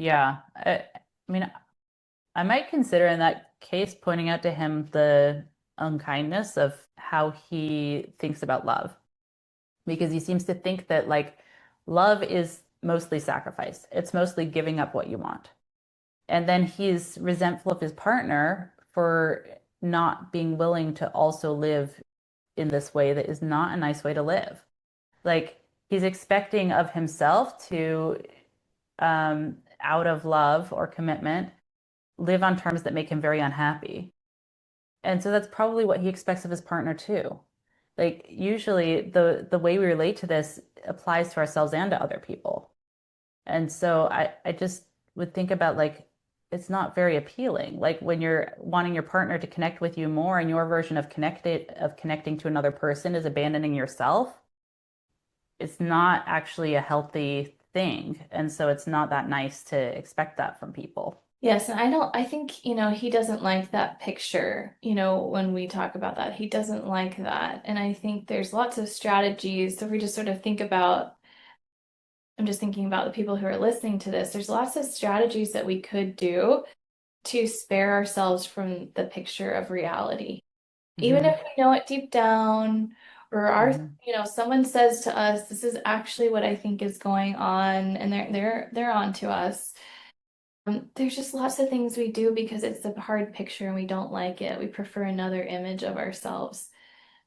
Yeah. I mean, I might consider in that case pointing out to him the unkindness of how he thinks about love. Because he seems to think that like love is mostly sacrifice. It's mostly giving up what you want. And then he's resentful of his partner for not being willing to also live in this way that is not a nice way to live. Like he's expecting of himself to, out of love or commitment, live on terms that make him very unhappy. And so that's probably what he expects of his partner too. Like usually the way we relate to this applies to ourselves and to other people. And so I just would think about like it's not very appealing. Like when you're wanting your partner to connect with you more and your version of connecting to another person is abandoning yourself, it's not actually a healthy thing. And so it's not that nice to expect that from people. Yes, and I think, he doesn't like that picture, when we talk about that. He doesn't like that. And I think there's lots of strategies. So if we just sort of think about, I'm just thinking about the people who are listening to this, there's lots of strategies that we could do to spare ourselves from the picture of reality. Even if Hmm. we know it deep down, or Hmm. someone says to us, this is actually what I think is going on, and they're on to us. There's just lots of things we do because it's a hard picture and we don't like it. We prefer another image of ourselves.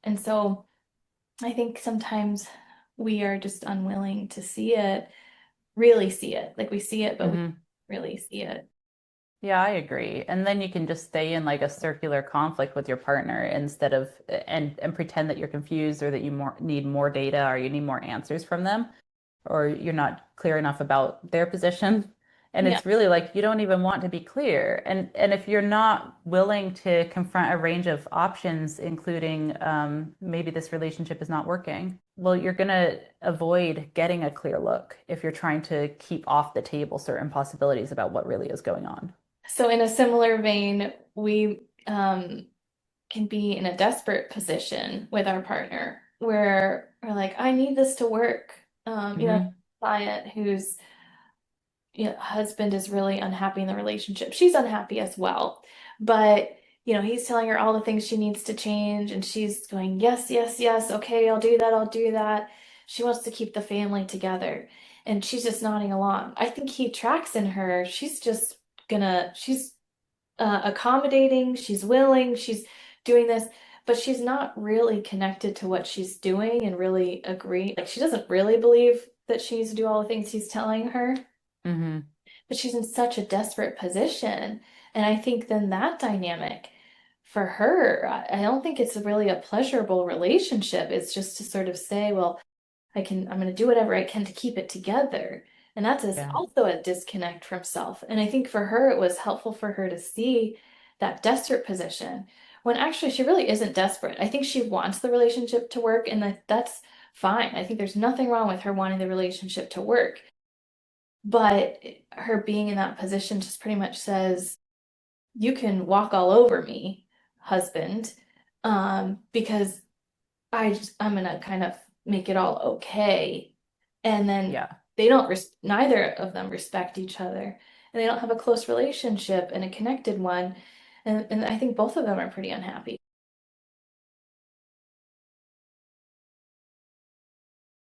And so I think sometimes we are just unwilling to see it, really see it. Like we see it, but we Hmm. really see it. Yeah, I agree. And then you can just stay in like a circular conflict with your partner instead of and pretend that you're confused or that you need more data or you need more answers from them or you're not clear enough about their position. And Yeah. it's really like you don't even want to be clear. And if you're not willing to confront a range of options, including maybe this relationship is not working, well, you're gonna avoid getting a clear look if you're trying to keep off the table certain possibilities about what really is going on. So in a similar vein, we can be in a desperate position with our partner where we're like, I need this to work. Hmm. Client whose husband is really unhappy in the relationship. She's unhappy as well. But, he's telling her all the things she needs to change, and she's going, yes, yes, yes, okay, I'll do that, I'll do that. She wants to keep the family together, and she's just nodding along. I think he tracks in her. She's accommodating, she's willing, she's doing this, but she's not really connected to what she's doing and really agree. Like, she doesn't really believe that she needs to do all the things he's telling her, Hmm. but she's in such a desperate position. And I think then that dynamic for her, I don't think it's really a pleasurable relationship. It's just to sort of say, well, I'm going to do whatever I can to keep it together. And Yeah. also a disconnect from self. And I think for her, it was helpful for her to see that desperate position when actually she really isn't desperate. I think she wants the relationship to work, and that's fine. I think there's nothing wrong with her wanting the relationship to work. But her being in that position just pretty much says, you can walk all over me, husband, because I'm gonna kind of make it all okay. And then Yeah. neither of them respect each other, and they don't have a close relationship and a connected one. And I think both of them are pretty unhappy.